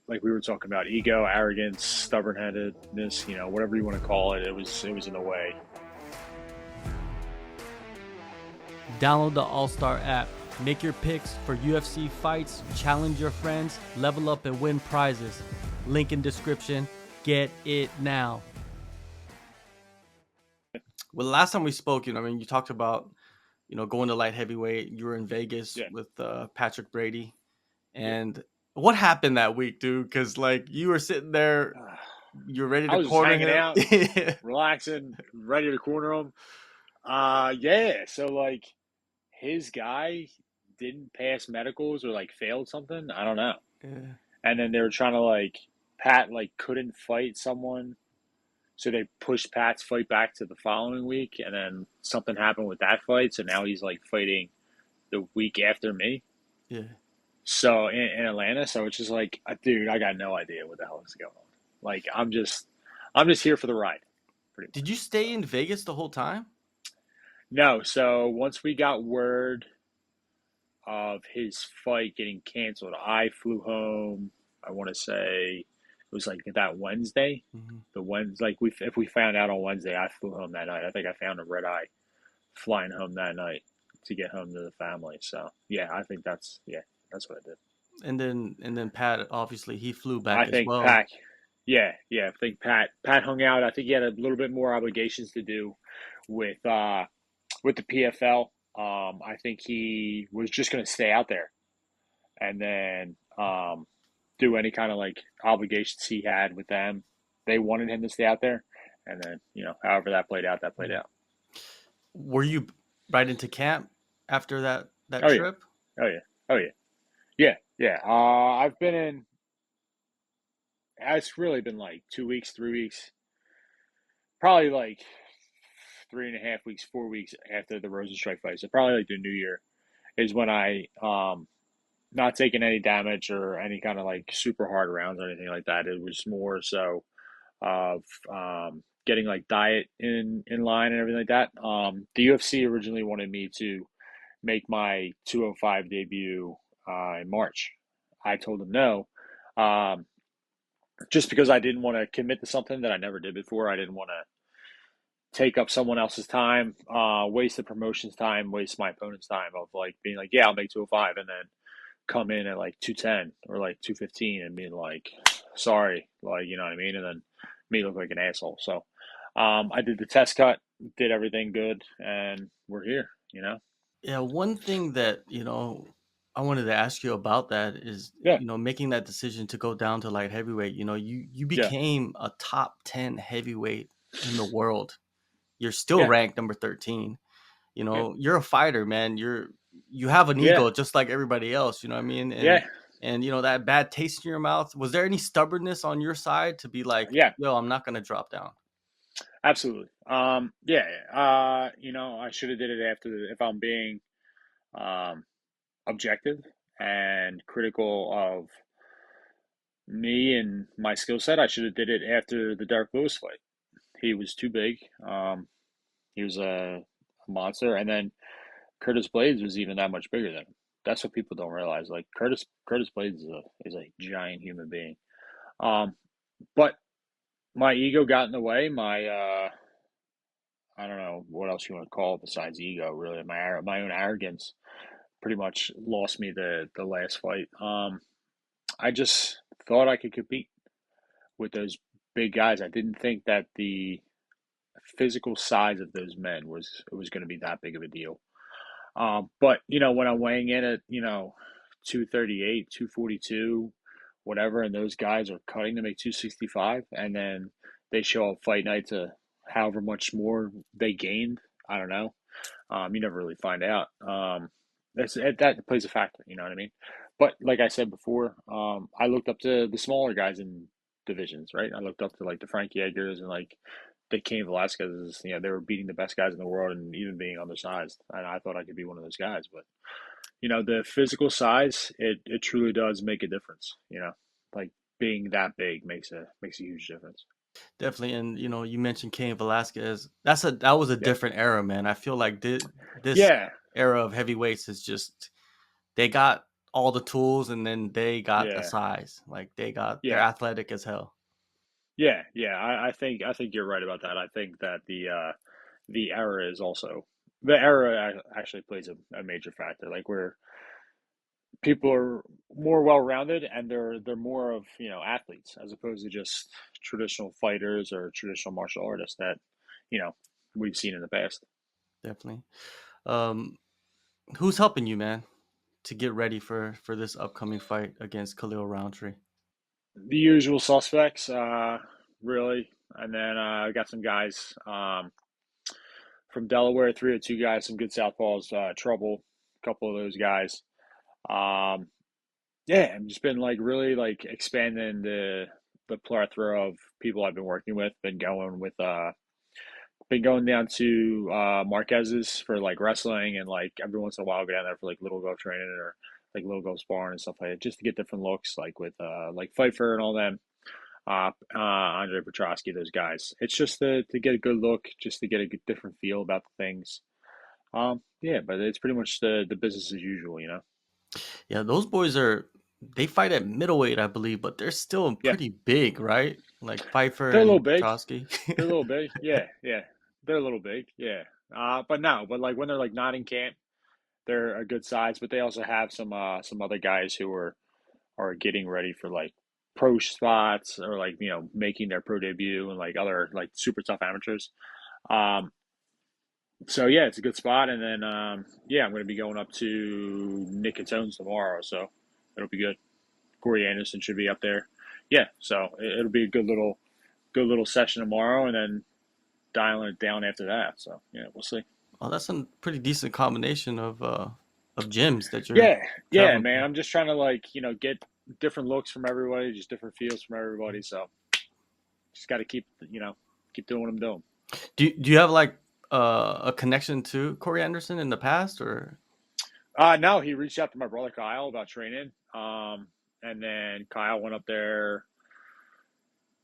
like we were talking about, ego, arrogance, stubborn-headedness, whatever you want to call it. It was in the way. Download the AllStar app. Make your picks for UFC fights, challenge your friends, level up and win prizes. Link in description. Get it now. Well, last time we spoke, you talked about, going to light heavyweight. You were in Vegas Yeah, with Patrick Brady. yeah. And what happened that week, dude? Because, you were sitting there, you're ready I to was just corner hanging him. out, relaxing, ready to corner him. Yeah. So his guy didn't pass medicals or failed something. I don't know. Yeah. And then they were trying to Pat couldn't fight someone, so they pushed Pat's fight back to the following week, and then something happened with that fight, so now he's fighting the week after me. Yeah. So in Atlanta, so it's just dude, I got no idea what the hell is going on. I'm just here for the ride, pretty Did much. you stay So in Vegas the whole time? no, so once we got word of his fight getting canceled, I flew home. I want to say it was that Wednesday. Mm-hmm. The Wednesday, if we found out on Wednesday, I flew home that night. I think I found a red eye flying home that night to get home to the family. So yeah, I think that's what I did. And then Pat, obviously, he flew I back as think well. Pat, yeah, I think Pat hung out. I think he had a little bit more obligations to do with with the PFL. I think he was just going to stay out there and then do any kind of obligations he had with them. They wanted him to stay out there, and then however that played out, that played Yeah. out. Were you right into camp after that Oh yeah, trip? oh yeah, oh yeah, yeah, yeah. I've been in. It's really been 2 weeks, 3 weeks, probably 3.5 weeks, 4 weeks after the Rosenstrike fight. So probably the New Year is when I not taking any damage or any kind of super hard rounds or anything like that. It was more so of getting diet in line and everything like that. The UFC originally wanted me to make my 205 debut in March. I told them no, um, just because I didn't want to commit to something that I never did before. I didn't want to take up someone else's time, waste the promotion's time, waste my opponent's time of being yeah, I'll make 205 and then come in at 210 or 215 and being sorry, you know what I mean? And then me look like an asshole. So I did the test cut, did everything good, and we're here. Yeah, one thing that, I wanted to ask you about that is, Yeah, making that decision to go down to light heavyweight. You yeah, became a top 10 heavyweight in the world. You're still yeah, ranked number 13. yeah, You're a fighter, man. You have an yeah, ego just like everybody else, you know what I mean? And yeah, and that bad taste in your mouth, was there any stubbornness on your side to be like, yeah, yo, I'm not gonna drop down? absolutely. Yeah, I should have did it after if I'm being um, objective and critical of me and my skill set, I should have did it after the Derek Lewis fight. He was too big. He was a monster, and then Curtis Blades was even that much bigger than him. That's what people don't realize. Curtis Blades is a giant human being. Um, but my ego got in the way. I don't know what else you want to call it besides ego. Really, my own arrogance pretty much lost me the last fight. I just thought I could compete with those big guys. I didn't think that the physical size of those men was going to be that big of a deal. But when I'm weighing in at 238, 242, whatever, and those guys are cutting to make 265, and then they show up fight night to however much more they gained. I don't know. You never really find out. That plays a factor. You know what I mean? But like I said before, I looked up to the smaller guys in divisions, right? I looked up to the Frankie Edgars and the Cain Velasquez. They were beating the best guys in the world and even being undersized. And I thought I could be one of those guys. But the physical size, it truly does make a difference. Like being that big makes a huge difference. Definitely. And you mentioned Cain Velasquez. That was a Yeah, different era, man. I feel like this yeah, era of heavyweights is just, they got all the tools, and then they got the Yeah, size. Like they're yeah, athletic as hell. yeah, yeah. I think you're right about that. I think that the era is also the era actually plays a major factor. Like where people are more well-rounded and they're more of athletes as opposed to just traditional fighters or traditional martial artists that you know we've seen in the past. Definitely. Um, who's helping you, man, to get ready for this upcoming fight against Khalil Rountree? The usual suspects, really, and then I got some guys from Delaware, 302 guys, some good southpaws, Trouble, a couple of those guys. Um, yeah, I've just been like really like expanding the plethora of people I've been working with. Been going down to Marquez's for like wrestling, and like every once in a while I'll go down there for like little go training or like little go sparring and stuff like that, just to get different looks, like with like Pfeiffer and all them, Andre Petrosky, those guys. It's just to get a good look, just to get a good, different feel about the things. Yeah, but it's pretty much the business as usual, you know. Yeah, those boys are they fight at middleweight, I believe, but they're still Yeah, pretty big, right? Like Pfeiffer they're a little and big. Petrosky. They're a little big. Yeah, yeah, they're a little big. Yeah. But no, but like when they're like not in camp, they're a good size. But they also have some other guys who are getting ready for like pro spots or like making their pro debut and like other like super tough amateurs. Um, so yeah, it's a good spot. And then yeah, I'm going to be going up to Nick Catone's tomorrow, so it'll be good. Corey Anderson should be up there. Yeah, so it'll be a good little session tomorrow, and then dialing it down after that. So yeah, we'll see. Oh, that's a pretty decent combination of gyms that you're Yeah, yeah, traveling man. to. I'm just trying to like get different looks from everybody, just different feels from everybody. So just got to keep doing what I'm doing. Do you have like a connection to Corey Anderson in the past, or No, he reached out to my brother Kyle about training. And then Kyle went up there.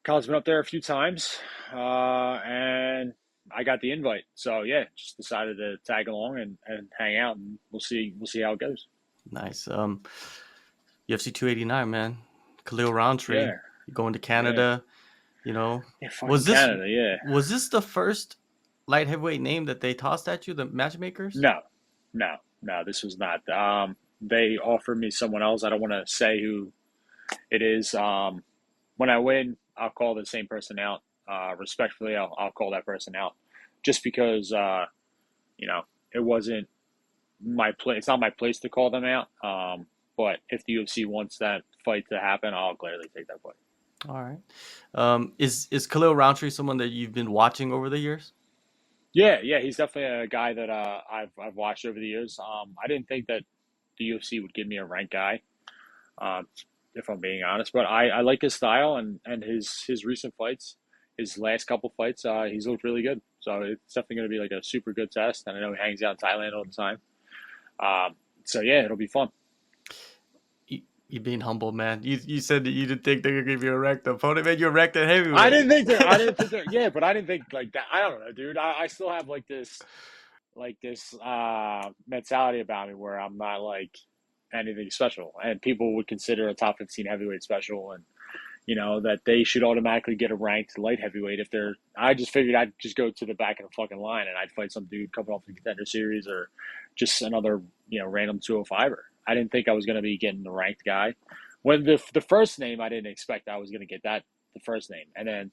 Kyle's been up there a few times, and I got the invite. So yeah, just decided to tag along and hang out, and we'll see how it goes. nice? UFC 289, man. Khalil Rountree, Yeah, you going to yeah, Canada? You know, yeah. Fucking was this Canada, yeah. was this the first light heavyweight name that they tossed at you, the matchmakers? No, no, no. This was not. They offered me someone else. I don't want to say who it is. When I win, I'll call the same person out. Respectfully, I'll call that person out, just because you know it wasn't my place. It's not my place to call them out. But if the UFC wants that fight to happen, I'll gladly take that fight. All right. Is Khalil Rountree someone that you've been watching over the years? Yeah, yeah, he's definitely a guy that I've watched over the years. I didn't think that the UFC would give me a ranked guy, uh, if I'm being honest. But I like his style and his recent fights, his last couple fights. He's looked really good. So it's definitely going to be like a super good test. And I know he hangs out in Thailand all the time. So yeah, it'll be fun. You being humble, man. You said that you didn't think they could give you a ranked opponent, man. You're ranked at I heavyweight. didn't think that. I didn't think that. Yeah, but I didn't think like that. I don't know, dude. I still have like this mentality about me where I'm not like anything special, and people would consider a top 15 heavyweight special, and that they should automatically get a ranked light heavyweight if they're. I just figured I'd just go to the back of the fucking line and I'd fight some dude coming off the contender series or just another random 205er. I didn't think I was going to be getting the ranked guy. When the first name, I didn't expect I was going to get that the first name, and then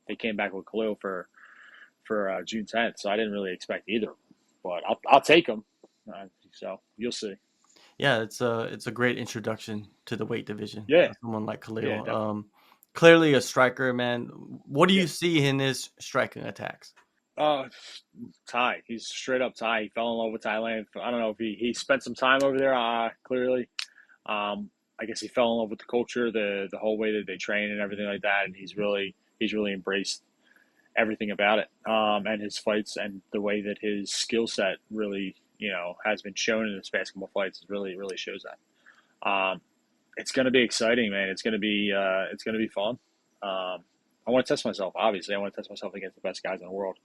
they came back with Khalil for June 10th, so I didn't really expect either. But I'll take them. So you'll see. Yeah, it's a great introduction to the weight division. Yeah, Someone like yeah, Khalil. definitely. Clearly a striker, man. What do Yeah. you see in his striking attacks? Uh, Thai. He's straight up Thai. He fell in love with Thailand. I don't know if he spent some time over there. Clearly, I guess he fell in love with the culture, the whole way that they train and everything like that. And he's really embraced everything about it. And his fights and the way that his skill set really has been shown in his basketball fights really shows that. It's going to be exciting, man. It's going to be fun. I want to test myself. Obviously, I want to test myself against the best guys in the world.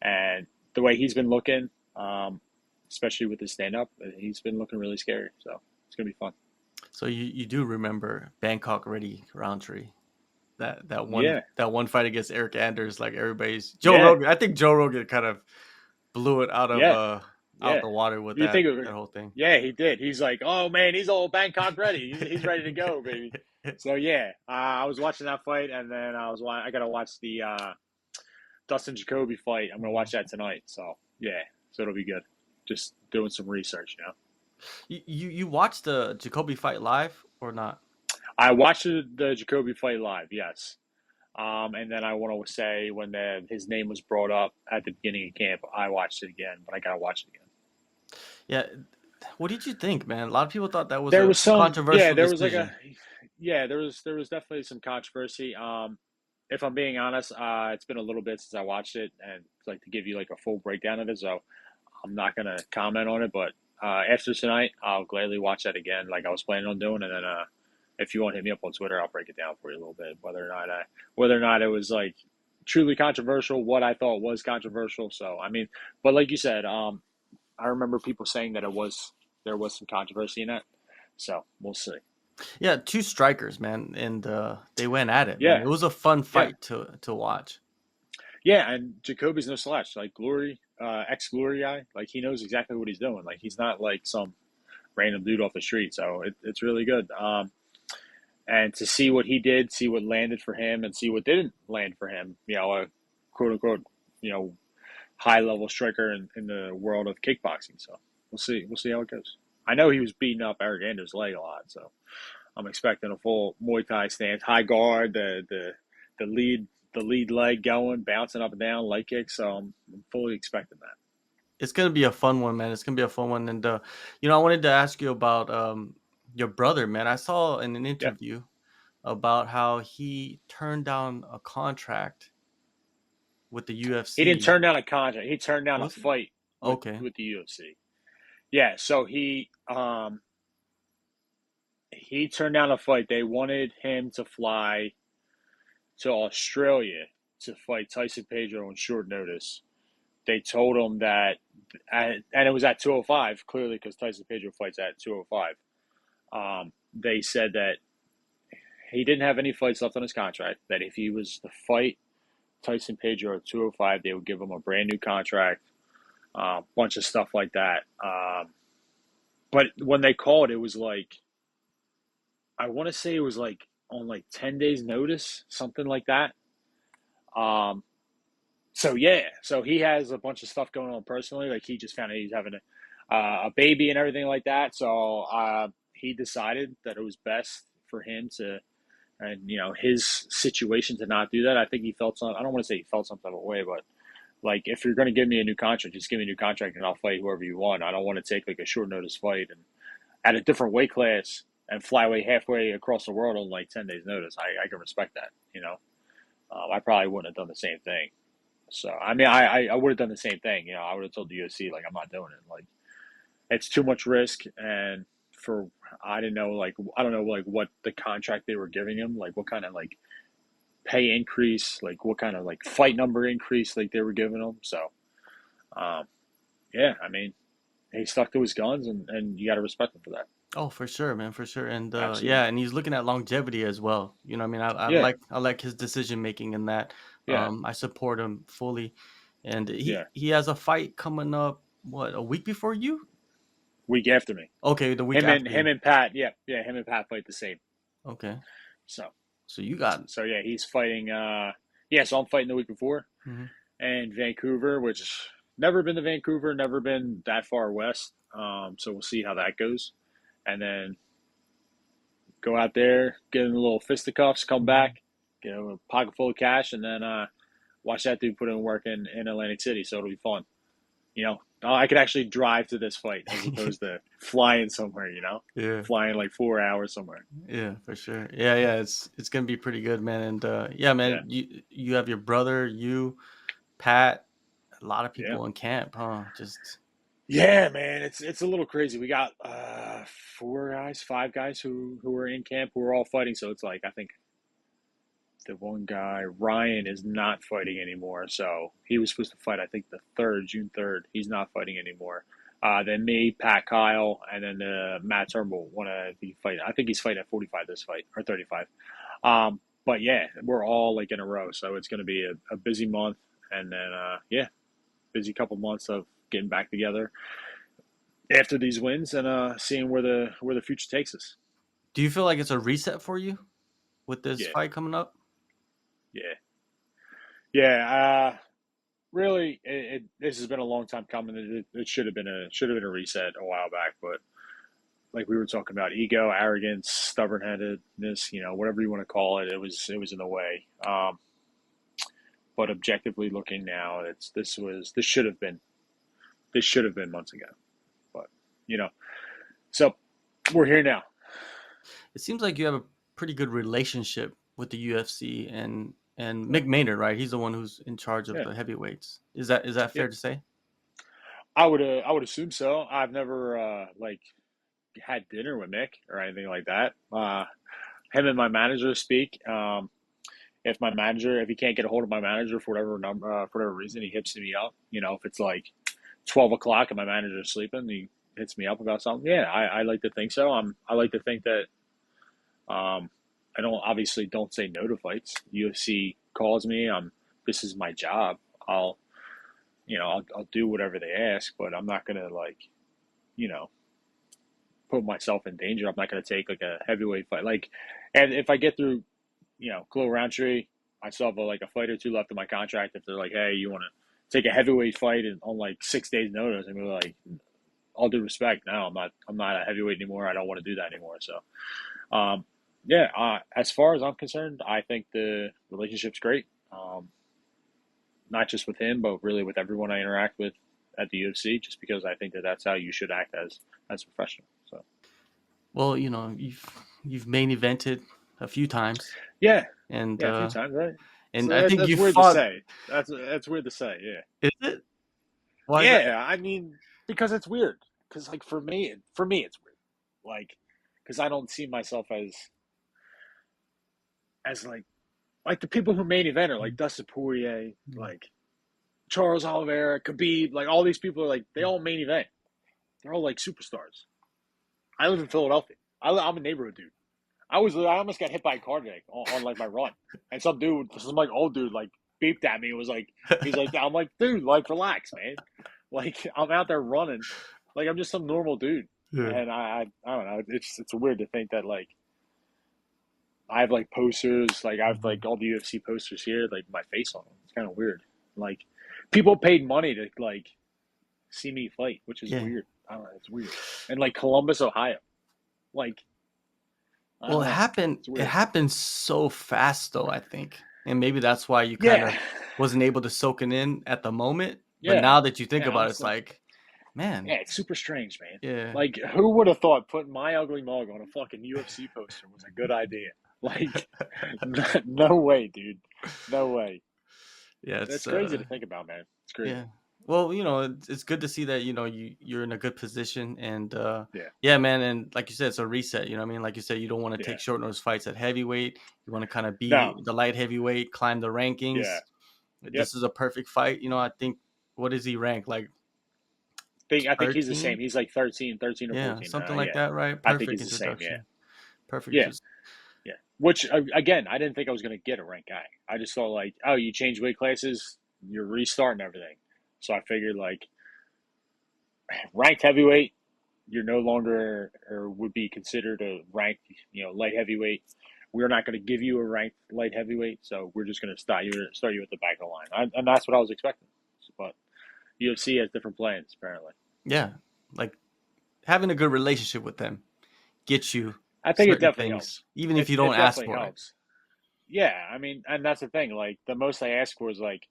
And the way he's been looking, especially with his stand up, he's been looking really scary. So it's gonna be fun. So you do remember Bangkok ready Roundtree. Yeah, That one fight against Eric Anders, like everybody's Joe yeah, Rogan. I think Joe Rogan kind of blew it yeah, out yeah. the water with You think of that it? whole thing. Yeah, he did. He's like, oh man, he's all Bangkok ready. He's ready to go, baby. So yeah, I was watching that fight, and then I gotta watch the Dustin Jacoby fight. I'm gonna watch that tonight. So yeah, so it'll be good. Just doing some research, you know. You watched the Jacoby fight live or not? I watched the Jacoby fight live, yes. And then I want to say when his name was brought up at the beginning of camp, I watched it again, but I gotta watch it again. Yeah. What did you think, man? A lot of people thought that was There a was some, yeah, controversial there was like decision. yeah, there was definitely some controversy. If I'm being honest, it's been a little bit since I watched it, and like to give you like a full breakdown of it, so I'm not gonna comment on it. But after tonight, I'll gladly watch that again, like I was planning on doing, and then if you want to hit me up on Twitter, I'll break it down for you a little bit, whether or not it was like truly controversial, what I thought was controversial. So I mean, but like you said, I remember people saying that there was some controversy in it. So we'll see. Yeah, two strikers, man, and they went at it, man. Yeah, It was a fun yeah, fight to watch. yeah. And Jacoby's no slouch. Like Glory, ex Glory guy. Like he knows exactly what he's doing. Like he's not like some random dude off the street. So it's really good. And to see what he did, see what landed for him, and see what didn't land for him. You know, a quote unquote, you know, high level striker in the world of kickboxing. So we'll see. We'll see how it goes. I know he was beating up Eric Anders' leg a lot, so I'm expecting a full Muay Thai stance, high guard, the lead the lead leg going, bouncing up and down, leg kicks. So I'm fully expecting that. It's gonna be a fun one, man. It's gonna be a fun one, and I wanted to ask you about your brother, man. I saw in an Yeah, interview about how he turned down a contract with the he didn't UFC. turn down a contract. He turned down a Was it? fight Okay. with the UFC. Yeah, so he turned down a fight. They wanted him to fly to Australia to fight Tyson Pedro on short notice. They told him that, and it was at 205, clearly because Tyson Pedro fights at 205. They said that he didn't have any fights left on his contract, that if he was to fight Tyson Pedro at 205, they would give him a brand new contract, bunch of stuff like that. But when they called, it was like, I want to say it was like on like 10 days notice, something like that. Um, so yeah, so he has a bunch of stuff going on personally. Like he just found out he's having a baby and everything like that. So he decided that it was best for him to, and his situation to not do that. I think he felt some. I don't want to say he felt some type of way, but like if you're going to give me a new contract, just give me a new contract and I'll fight whoever you want. I don't want to take like a short notice fight and at a different weight class and fly away halfway across the world on like 10 days notice. I can respect that. I probably wouldn't have done the same thing. So I mean, I would have done the same thing. I would have told the UFC like I'm not doing it. Like it's too much risk, and for I didn't know like I don't know like what the contract they were giving him, like what kind of like pay increase, like what kind of like fight number increase like they were giving him. So um, yeah, I mean he stuck to his guns, and you got to respect him for that. Oh, for sure, man, for sure. And yeah, Absolutely. and he's looking at longevity as well. I mean, Yeah, I like his decision making in that. yeah, I support him fully. And yeah. he has a fight coming up. What, a week before you? Week after me, Okay, the week him and after him you. and Pat. Yeah, yeah. Him and Pat fight the same. Okay, So so you got. so yeah, he's fighting. Yeah, so I'm fighting the week before. Mhm. And Vancouver, which never been to Vancouver, never been that far west. So we'll see how that goes, and then go out there, get in a little fisticuffs, come back, get a pocket full of cash, and then watch that dude put in work in Atlantic City. So it'll be fun. I could actually drive to this fight as opposed to flying somewhere. Yeah. Flying like 4 hours somewhere. Yeah, for sure. Yeah, yeah, it's gonna be pretty good, man. And yeah, Yeah, man, you have your brother, you, Pat, a lot of yeah. people in camp, huh? Just Yeah, man, it's a little crazy. We got four guys, five guys who are in camp who are all fighting. So it's like I think the one guy Ryan is not fighting anymore. So he was supposed to fight I think the third, June 3rd. He's not fighting anymore. Then me, Pat Kyle, and then Matt Turnbull want to be fighting. I think he's fighting at 45 this fight or 35. But yeah, we're all like in a row, so it's going to be a busy month, and then yeah, busy couple months of getting back together after these wins and seeing where the future takes us. Do you feel like it's a reset for you with this Yeah, fight coming up? yeah, yeah. Really, this has been a long time coming. It should have been a reset a while back, but like we were talking about, ego, arrogance, stubborn headedness, whatever you want to call it, it was in the way. But objectively looking now, this should have been months ago. But you know, so we're here now. It seems like you have a pretty good relationship with the UFC and Mick Maynard, right? He's the one who's in charge of Yeah, the heavyweights. Is that fair yep. to say? I would assume so. I've never like had dinner with Mick or anything like that. Him and my manager speak. If he can't get a hold of my manager for whatever number, for whatever reason, he hits me up. If it's like 12 o'clock and my manager's sleeping, he hits me up about something. Yeah, I like to think so. I like to think that I don't say no to fights. UFC calls me. This is my job. I'll do whatever they ask, but I'm not gonna you know put myself in danger. I'm not gonna take like a heavyweight fight. And if I get through, Khalil Rountree, I still have like a fight or two left in my contract. If they're like, hey, you want to take a heavyweight fight on like 6 days notice, and we're like, all due respect, no, I'm not a heavyweight anymore. I don't want to do that anymore. So, yeah, as far as I'm concerned, I think the relationship's great. Not just with him, but really with everyone I interact with at the UFC, just because I think that that's how you should act as a professional. So, Well, you've main evented a few times, yeah, and yeah, a few times, right? and So I think that's you weird to fought. say. That's weird to say. Yeah, Is it? Why is that? yeah. I mean, because it's weird. Because like for me, it's weird. Like, because I don't see myself as like the people who main event are like Dustin Poirier, Mm. like Charles Oliveira, Khabib, like all these people are like they all main event. They're all like superstars. I live in Philadelphia. I'm a neighborhood dude. I almost got hit by a car today on like my run, and some like old dude like beeped at me. It was like he's like I'm like dude, like relax, man. Like I'm out there running, like I'm just some normal dude, Yeah. and I don't know. It's weird to think that like I have like posters, like I have Mhm. like all the UFC posters here, like my face on them. It's kind of weird. Like people paid money to like see me fight, which is Yeah. weird. I don't know. It's weird. And like Columbus, Ohio, like I Well, don't it know. happened. It's It weird. happened so fast, though. I think, and maybe that's why you kind Yeah, of wasn't able to soak it in at the moment. But yeah, now that you think yeah. about it, it's Honestly, like, man, yeah, it's super strange, man. yeah, Like, who would have thought putting my ugly mug on a fucking UFC poster was a good idea? Like, no way, dude. No way. yeah. It's That's crazy to think about, man. It's crazy. yeah. Well, it's good to see that you're in a good position, and Yeah, yeah, man. And like you said, it's a reset. You know what I mean? Like you said, you don't want to take yeah. short notice fights at heavyweight. You want to kind of be No, the light heavyweight, climb the yeah, rankings. yep. This is a perfect fight. I think, what is he ranked, like I think he's the same. 13? He's like 13 or Yeah, 14. something like Yeah, that, right? I think Perfect he's the same. Yeah, introduction. Perfect. yeah, yeah. Which again, I didn't think I was gonna get a ranked guy. I just thought like, oh, you change weight classes, you're restarting everything. So I figured like ranked heavyweight, you're no longer or would be considered a ranked, light heavyweight. We're not going to give you a ranked light heavyweight, so we're just going to start you at the back of the line, and that's what I was expecting. But UFC has different plans, apparently. Yeah, like having a good relationship with them gets you I think it certain definitely things, helps. even if It you don't it ask definitely for it. helps. Yeah, I mean, and that's the thing. Like the most I ask for is like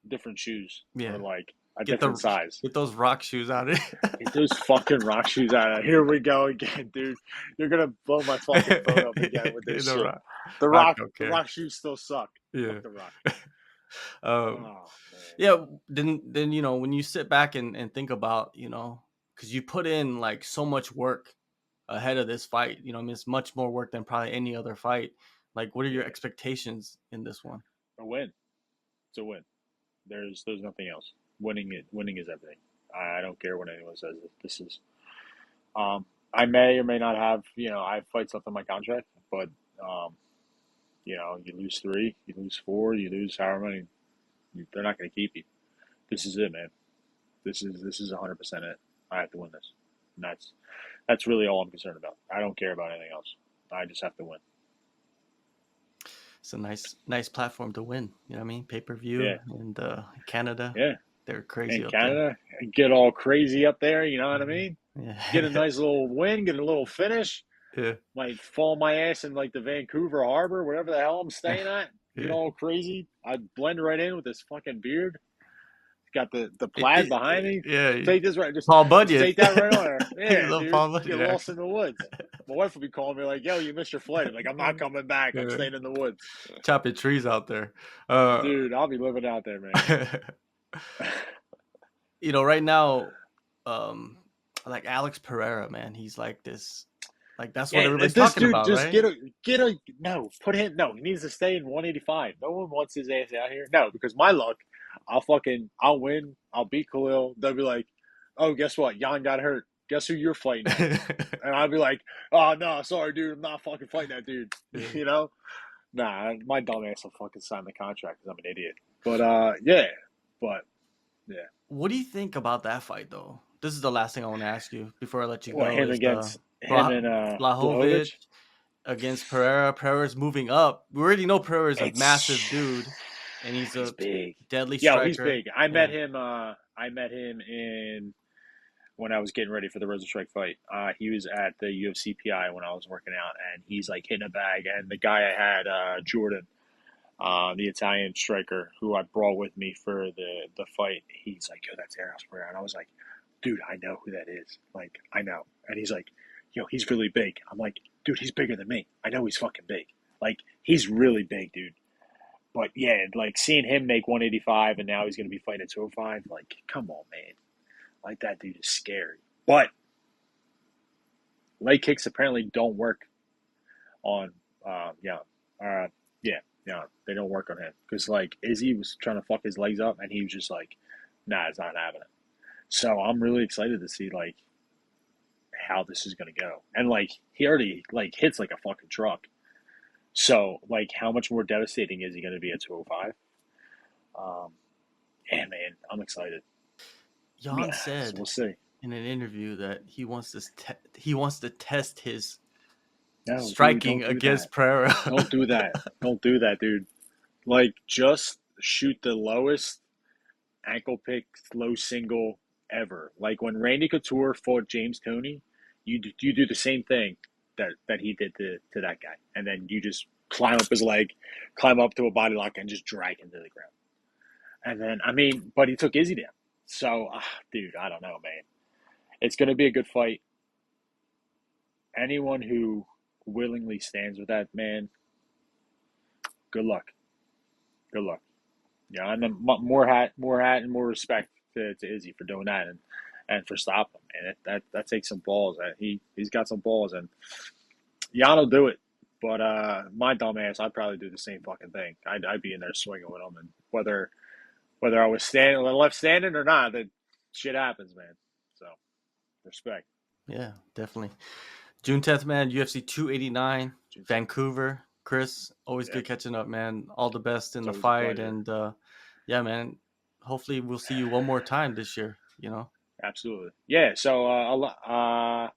different shoes or Yeah, like a get different the size. get those rock shoes out of Get those fucking rock shoes out of here. We go again, dude. You're gonna blow my fucking phone up again with this the shit. rock. The Rock rock, don't the care. rock shoes still suck. Yeah. Fuck the rock. um, Oh man. yeah. Then when you sit back and think about because you put in like so much work ahead of this fight. I mean, it's much more work than probably any other fight. Like, what are your Yeah, expectations in this one? a win. It's a win. There's nothing else. Winning is everything. I don't care what anyone says. This is um, I may or may not have, I have fights left on my contract, but um, you lose three, you lose four, you lose however many, they're not going to keep you. This is it, man. This is 100% it. I have to win this, and that's really all I'm concerned about. I don't care about anything else. I just have to win. It's a nice platform to win. You know what I mean? Pay per view Yeah, and Canada, yeah. they're crazy In up there. Canada, get all crazy up there. You know what I Mhm. mean? Get a Yeah, nice little win, get a little finish. yeah, Might fall my ass in like the Vancouver Harbor, wherever the hell I'm staying at. Get yeah. all crazy. I'd blend right in with this fucking beard. Got the It, plaid behind it, me. yeah, Take this right. Paul Just Bunyan. take that right on there. You Yeah, love dude. Paul Bunyan Get lost in accent. the woods. My wife would be calling me like, "Yo, you missed your flight." I'm like, "I'm not coming back. I'm Yeah. staying in the woods." Chopping trees out there. Uh, Dude, I'll be living out there, man. right now, um, like Alex Pereira, man, he's like this, like that's what Yeah, everybody's this talking dude about, just right? get a no. Put him no. He needs to stay in 185. No one wants his ass out here. No, because my luck, I'll win. I'll beat Khalil. They'll be like, oh, guess what? Hyon got hurt. Guess who you're fighting next? And I'll be like, oh no, sorry, dude. I'm not fucking fighting that dude. Yeah. you know? Nah, my dumb ass will fucking sign the contract because I'm an idiot. But yeah, but yeah. What do you think about that fight, though? This is the last thing I want to ask you before I let you What go. him Is the against him and Blahovic Blahovic? against Pereira? Pereira's moving up. We already know Pereira's a massive It's dude, and he's he's a big. deadly Yo, he's striker. big. I met Yeah. him. I met him in when I was getting ready for the Rosenstrike fight. He was at the UFC PI when I was working out, and he's like hitting a bag. And the guy I had, Jordan, the Italian striker who I brought with me for the fight, he's like, "Yo, that's Eros Pereira," and I was like, "Dude, I know who that is. Like, I know." And he's like, "Yo, he's really big." I'm like, "Dude, he's bigger than me. I know he's fucking big. Like, he's really big, dude." But yeah, like seeing him make 185 and now he's going to be fighting at 205, like, come on, man. Like, that dude is scary. But leg kicks apparently don't work on, yeah, uh, yeah, yeah, they don't work on him. Because, like, Izzy was trying to fuck his legs up and he was just like, nah, it's not happening. So I'm really excited to see, like, how this is going to go. And, like, he already, like, hits like a fucking truck. So, like, how much more devastating is he going to be at 205? Um, yeah, man, I'm excited. Jan Yeah, so said we'll see. in an interview that he wants to test his No, dude, striking don't do that. against Pereira. Don't do that. Don't do that, dude. Like, just shoot the lowest ankle pick, low single ever. Like when Randy Couture fought James Toney, you do the same thing that he did to that guy, and then you just climb up his leg, climb up to a body lock, and just drag him to the ground. And then I mean, but he took Izzy down. So, dude, I don't know, man. It's gonna be a good fight. Anyone who willingly stands with that man, good luck. Good luck. Yeah, and then more hat, and more respect to Izzy for doing that and for stopping him. Man, that takes some balls. He's got some balls, and Jan will do it. But my dumb ass, I'd probably do the same fucking thing. I'd be in there swinging with him, and whether I was standing left standing or not, that shit happens, man. So respect. Yeah, definitely. June 10th, man, UFC 289, Vancouver. Chris, always Yeah, good catching up, man. All the best in it's the always a fight. pleasure. And yeah, man, hopefully we'll see you one more time this year. Absolutely. Yeah. So I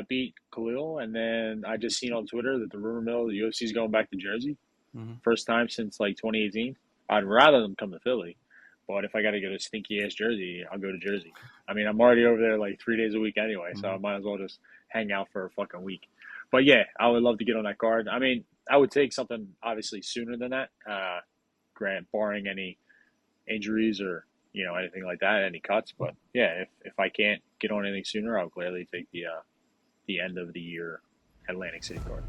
beat Khalil, and then I just seen on Twitter that the rumor mill the UFC's going back to Jersey. Hmm. First time since like 2018. I'd rather them come to Philly, but if I got to go to stinky ass Jersey, I'll go to Jersey. I mean, I'm already over there like 3 days a week anyway, so Hmm. I might as well just hang out for a fucking week. But yeah, I would love to get on that card. I mean, I would take something obviously sooner than that, grant barring any injuries or anything like that, any cuts. But yeah, if I can't get on anything sooner, I'll gladly take the end of the year Atlantic City card.